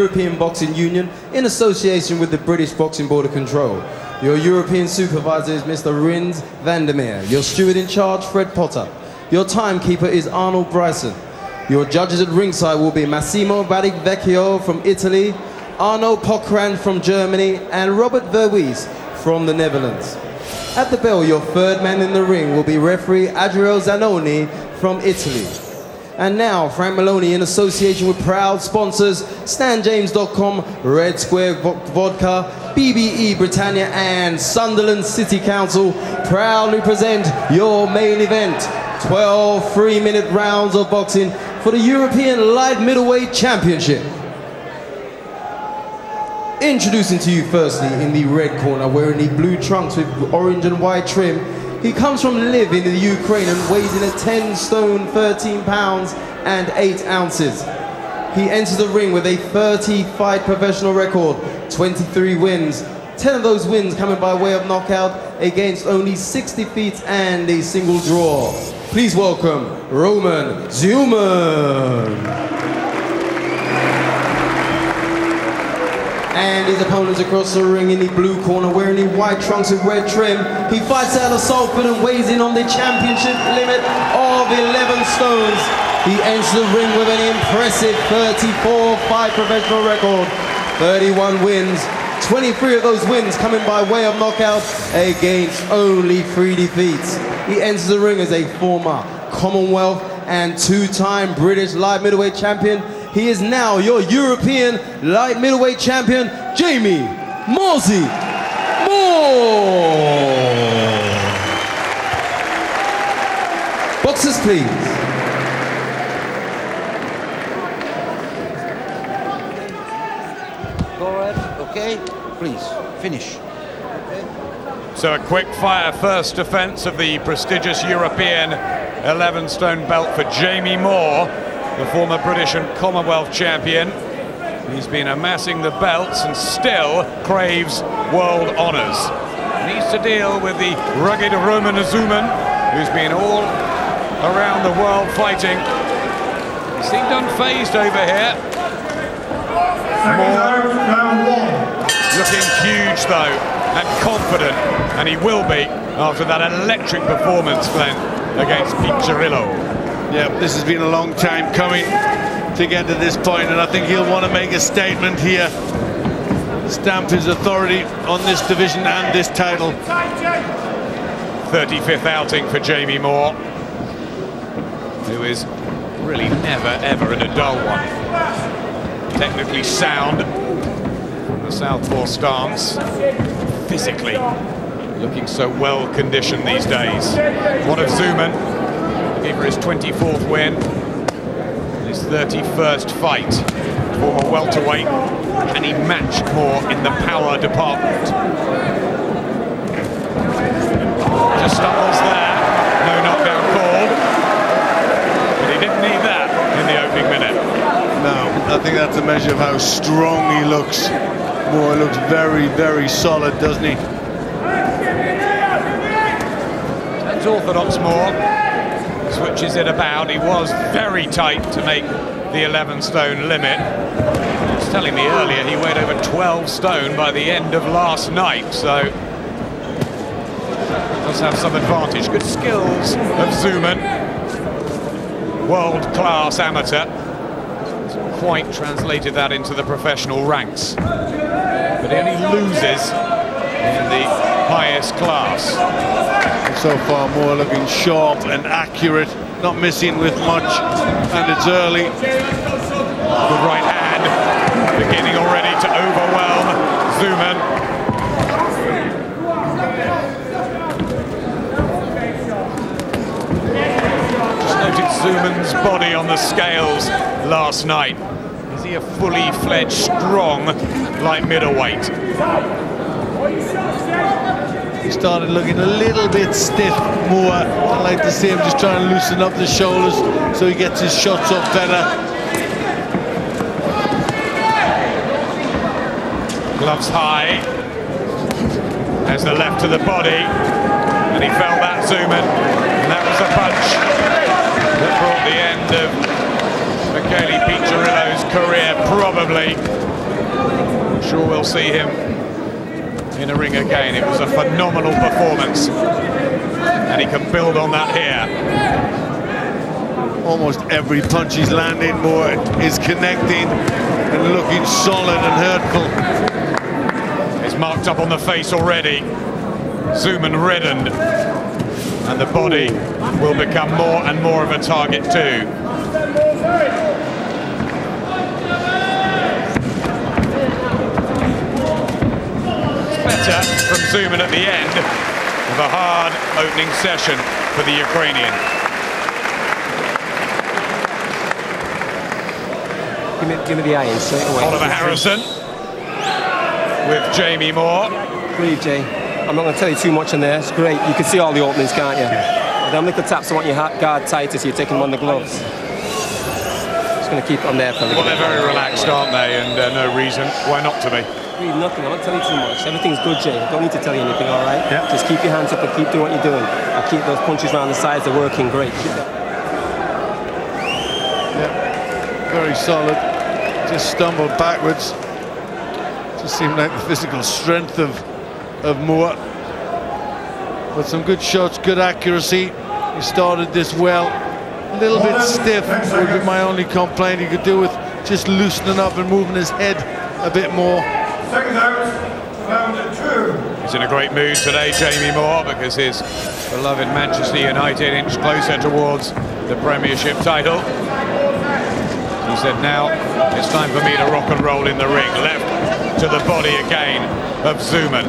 European Boxing Union in association with the British Boxing Board of Control. Your European supervisor is Mr. Rins Vandermeer. Your steward in charge, Fred Potter. Your timekeeper is Arnold Bryson. Your judges at ringside will be Massimo Barrivecchio from Italy, Arno Pokrand from Germany, and Robert Verwees from the Netherlands. At the bell, your third man in the ring will be referee Adriano Zanoni from Italy. And now, Frank Maloney, in association with proud sponsors, StanJames.com, Red Square Vodka, BBE Britannia, and Sunderland City Council, proudly present your main event, 12 3-minute rounds of boxing for the European Light Middleweight Championship. Introducing to you firstly, in the red corner, wearing the blue trunks with orange and white trim, he comes from Lviv in the Ukraine and weighs in at 10 stone, 13 pounds and 8 ounces. He enters the ring with a 30-fight professional record, 23 wins, 10 of those wins coming by way of knockout against only 6 defeats and a single draw. Please welcome Roman Dzhuman. And his opponents across the ring in the blue corner, wearing the white trunks with red trim. He fights out of Salford and weighs in on the championship limit of 11 stones. He enters the ring with an impressive 34-fight professional record, 31 wins, 23 of those wins coming by way of knockout against only 3 defeats. He enters the ring as a former Commonwealth and 2-time British light middleweight champion. He is now your European light middleweight champion, Jamie Morsey Moore. Boxers, please. Go ahead, okay? Please, finish. So a quick fire first defense of the prestigious European 11-stone belt for Jamie Moore, the former British and Commonwealth champion. He's been amassing the belts and still craves world honours. Needs to deal with the rugged Roman Dzhuman, who's been all around the world fighting. He seemed unfazed over here. Moore looking huge though, and confident, and he will be after that electric performance, Glenn, against Pete Cirillo. Yeah, this has been a long time coming to get to this point, and I think he'll want to make a statement here, stamp his authority on this division and this title. 35th outing for Jamie Moore, who is really never ever in a dull one. Technically sound from the southpaw stance, physically looking so well conditioned these days. One of Dzhuman, for his 24th win, his 31st fight. Former welterweight, and he matched Moore in the power department. Just stumbles there, no knockdown called, but he didn't need that in the opening minute. No, I think that's a measure of how strong he looks. Moore looks very, very solid, doesn't he? That's orthodox Moore. Switches it about. He was very tight to make the 11-stone limit. He was telling me earlier he weighed over 12 stone by the end of last night, so does have some advantage. Good skills of Dzhuman, world-class amateur. Hasn't quite translated that into the professional ranks, but he only loses in the highest class. So far, Moore looking sharp and accurate, not missing with much, and it's early. Good right hand, beginning already to overwhelm Dzhuman. Just noted Zhuman's body on the scales last night. Is he a fully fledged, strong light middleweight? He started looking a little bit stiff, Moore. I like to see him just trying to loosen up the shoulders so he gets his shots up better. Gloves high. There's the left to the body, and he felt that, Dzhuman, and that was a punch that brought the end of Michele Pete Cirillo's career, probably. sure we'll see him in a ring again. It was a phenomenal performance, and he can build on that here. Almost every punch he's landing more is connecting and looking solid and hurtful. It's marked up on the face already. Dzhuman reddened, and the body will become more and more of a target too. Better from Dzhuman at the end of a hard opening session for the Ukrainian. Give me the iron straight away. Oliver Harrison with Jamie Moore. Breathe, Jay. I'm not going to tell you too much in there. It's great. You can see all the openings, can't you? Yeah. Them little taps, I want your guard tighter so you're taking them on the gloves. Just going to keep it on there for a little bit. Well, they're very relaxed, aren't they? And no reason why not to be. Breathe, nothing. I won't tell you too much. Everything's good, Jay. I don't need to tell you anything, all right? Yeah. Just keep your hands up and keep doing what you're doing. And keep those punches around the sides. They're working great. Keep that. Yeah. Very solid. Just stumbled backwards. Just seemed like the physical strength of Moore. But some good shots, good accuracy. He started this well. A little bit stiff would be my only complaint. He could do with just loosening up and moving his head a bit more. Second out, round 2. He's in a great mood today, Jamie Moore, because his beloved Manchester United inch closer towards the Premiership title. He said, now it's time for me to rock and roll in the ring. Left to the body again of Dzhuman,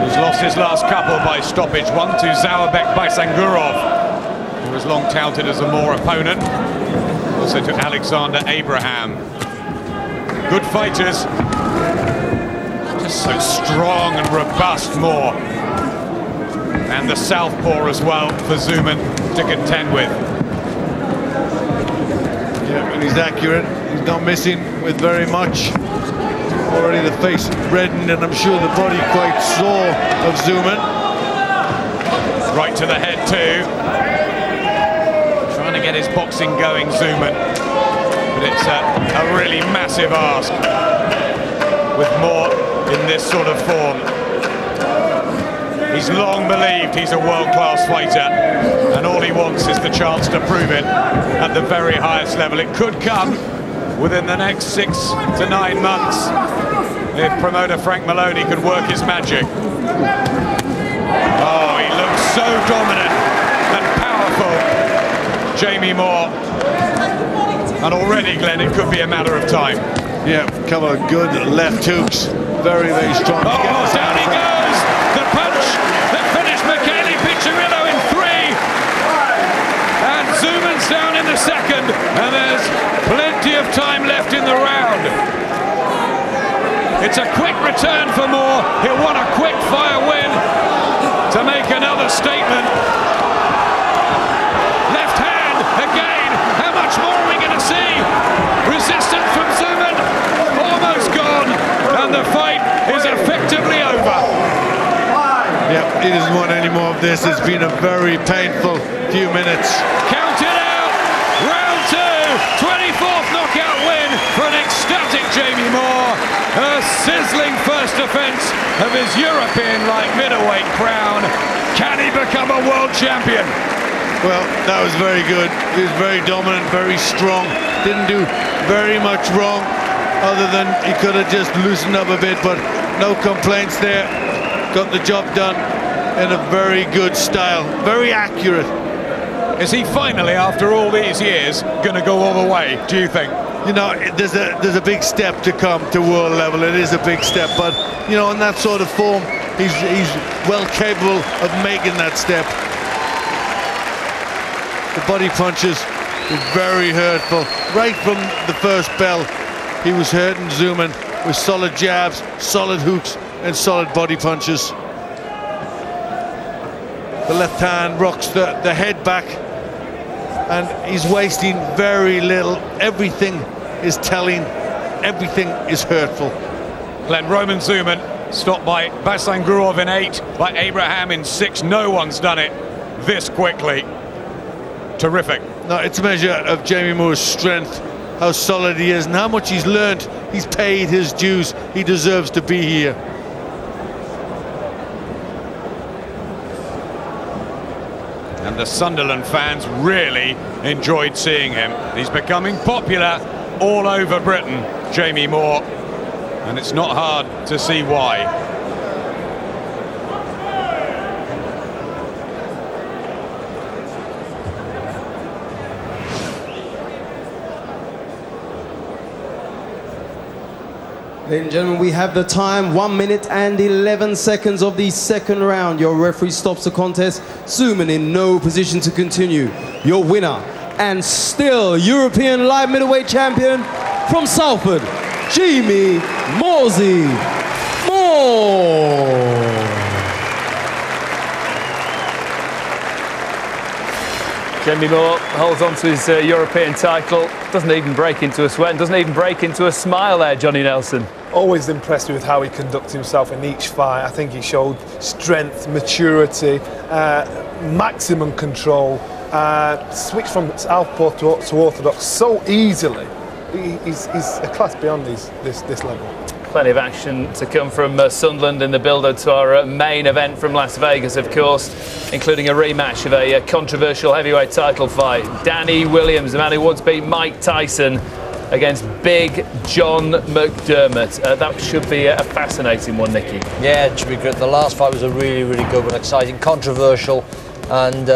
who's lost his last couple by stoppage. One to Zauerbek by Sangurov, who was long touted as a Moore opponent. Also to Alexander Abraham. Good fighters. Just so strong and robust, Moore. And the southpaw as well for Dzhuman to contend with. Yeah, and he's accurate. He's not missing with very much. Already the face reddened, and I'm sure the body quite sore of Dzhuman. Right to the head too. Trying to get his boxing going, Dzhuman. But it's a really massive ask with Moore in this sort of form. He's long believed he's a world-class fighter, and all he wants is the chance to prove it at the very highest level. It could come within the next 6 to 9 months if promoter Frank Maloney could work his magic. Oh, he looks so dominant and powerful, Jamie Moore. And already, Glenn, it could be a matter of time. Yeah, a couple of good left hooks. Very, very strong. Oh, down he goes! The punch that finished Michele Piccirillo in 3. And Dzhuman's down in the second. And there's plenty of time left in the round. It's a quick return for Moore. He'll want a quick fire win to make another statement. Left hand again. How much more are we going to see? Resistance from Dzhuman. Almost gone. And the fight is effectively over. Yep, he doesn't want any more of this. It's been a very painful few minutes. Count it out. Round 2. 24th knockout win for an ecstatic Jamie Moore. A sizzling first defense of his European light middleweight crown. Can he become a world champion? Well, that was very good. He was very dominant, very strong. Didn't do very much wrong, other than he could have just loosened up a bit, but no complaints there. Got the job done in a very good style. Very accurate. Is he finally, after all these years, going to go all the way, do you think? You know, there's a big step to come to world level. It is a big step, but, you know, in that sort of form, he's well capable of making that step. The body punches were very hurtful. Right from the first bell, he was hurting Dzhuman with solid jabs, solid hooks, and solid body punches. The left hand rocks the head back, and he's wasting very little. Everything is telling, everything is hurtful. Glenn, Roman Dzhuman stopped by Basangurov in 8, by Abraham in 6. No one's done it this quickly. Terrific. No, it's a measure of Jamie Moore's strength how solid he is and how much he's learnt. He's paid his dues. He deserves to be here. And the Sunderland fans really enjoyed seeing him. He's becoming popular all over Britain, Jamie Moore, and it's not hard to see why. Ladies and gentlemen, we have the time, 1 minute and 11 seconds of the second round. Your referee stops the contest. Dzhuman in no position to continue. Your winner and still European light middleweight champion from Salford, Jamie Morsey Moore. Jamie Moore holds on to his European title, doesn't even break into a sweat, and doesn't even break into a smile there, Johnny Nelson. Always impressed with how he conducts himself in each fight. I think he showed strength, maturity, maximum control, switched from southpaw to orthodox so easily. He's a class beyond this level. Plenty of action to come from Sunderland in the build-up to our main event from Las Vegas, of course, including a rematch of a controversial heavyweight title fight. Danny Williams, the man who once beat Mike Tyson, against Big John McDermott. That should be a fascinating one, Nicky. Yeah, it should be good. The last fight was a really, really good one, exciting, controversial, and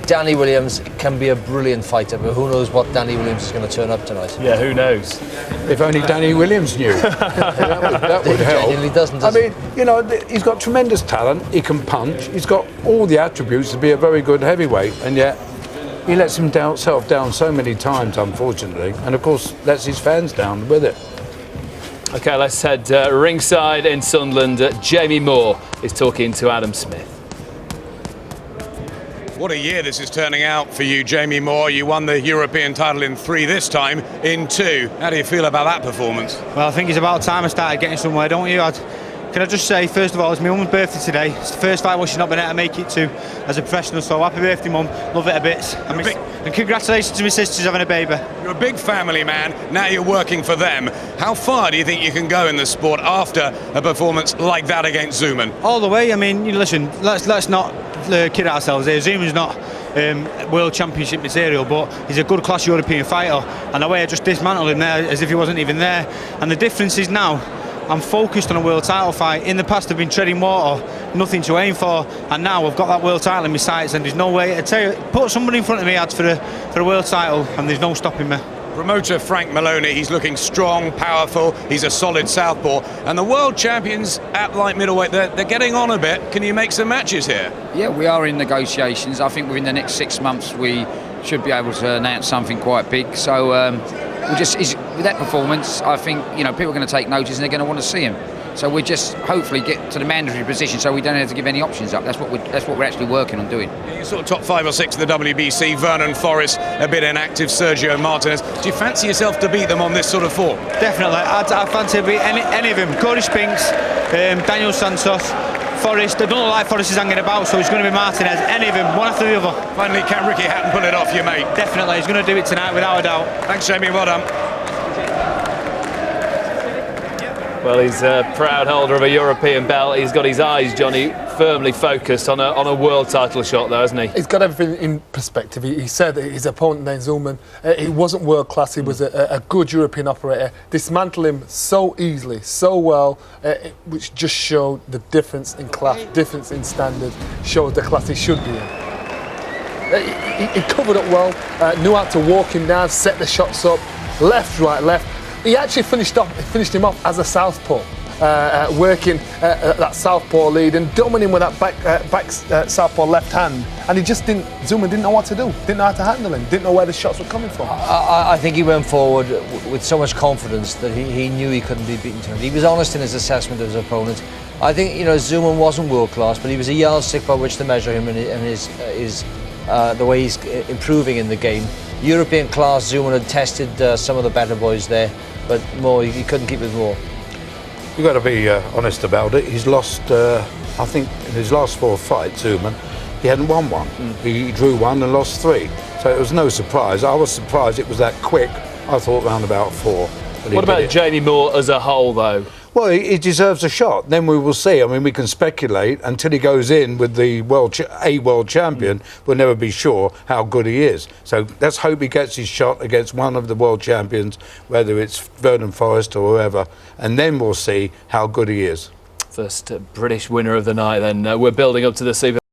Danny Williams can be a brilliant fighter, but who knows what Danny Williams is going to turn up tonight. Yeah, who knows? If only Danny Williams knew. that would help. Genuinely doesn't. I mean, you know, he's got tremendous talent. He can punch. He's got all the attributes to be a very good heavyweight, and yet he lets himself down so many times, unfortunately, and of course lets his fans down with it. OK, let's head ringside in Sunderland. Jamie Moore is talking to Adam Smith. What a year this is turning out for you, Jamie Moore. You won the European title in 3, this time in 2. How do you feel about that performance? Well, I think it's about time I started getting somewhere, don't you? Can I just say, first of all, it's my mum's birthday today. It's the first fight she's not been able to make it to as a professional, so happy birthday, Mum. Love it a bit. And congratulations to my sisters having a baby. You're a big family man, now you're working for them. How far do you think you can go in the sport after a performance like that against Dzhuman? All the way. I mean, listen, let's not kid ourselves here. Dzhuman's not world championship material, but he's a good class European fighter, and the way I just dismantled him there as if he wasn't even there. And the difference is now I'm focused on a world title fight. In the past I've been treading water, nothing to aim for, and now I've got that world title in my sights, and there's no way to tell you, put somebody in front of me ads for a world title, and there's no stopping me. Promoter Frank Maloney, he's looking strong, powerful, he's a solid southpaw, and the world champions at light middleweight, they're getting on a bit. Can you make some matches here? Yeah, we are in negotiations. I think within the next 6 months we should be able to announce something quite big. So with that performance, I think people are going to take notice and they're going to want to see him. So we just hopefully get to the mandatory position so we don't have to give any options up. That's what we're actually working on doing. You're sort of top 5 or 6 in the WBC. Vernon Forrest, a bit inactive. Sergio Martinez. Do you fancy yourself to beat them on this sort of form? Definitely. I fancy to beat any of them. Cody Spinks, Daniel Santos, Forrest. I don't know like Forrest is hanging about, so it's going to be Martinez. Any of them, one after the other. Finally, can Ricky Hatton pull it off you, mate? Definitely. He's going to do it tonight without a doubt. Thanks, Jamie. Well done. Well, he's a proud holder of a European belt. He's got his eyes, Johnny, firmly focused on a world title shot, though, hasn't he? He's got everything in perspective. He said that his opponent, named Dzhuman, he wasn't world class. He was a good European operator. Dismantled him so easily, so well, which just showed the difference in class, difference in standard, showed the class he should be in. He covered up well, knew how to walk him down, set the shots up, left, right, left. He actually finished him off as a southpaw, working that southpaw lead and dominating with that back southpaw left hand. And Dzhuman didn't know what to do, didn't know how to handle him, didn't know where the shots were coming from. I think he went forward with so much confidence that he knew he couldn't be beaten tonight. He was honest in his assessment of his opponent. I think Dzhuman wasn't world class, but he was a yardstick by which to measure him and his the way he's improving in the game. European class, Dzhuman had tested some of the better boys there, but Moore, he couldn't keep with Moore. You've got to be honest about it. He's lost, I think, in his last 4 fights, Dzhuman, he hadn't won one. He drew 1 and lost 3. So it was no surprise. I was surprised it was that quick I thought round about 4. What about Jamie Moore as a whole, though? Well, he deserves a shot. Then we will see. I mean, we can speculate until he goes in with the world champion. We'll never be sure how good he is. So let's hope he gets his shot against one of the world champions, whether it's Vernon Forrest or whoever, and then we'll see how good he is. First British winner of the night. Then we're building up to the Super.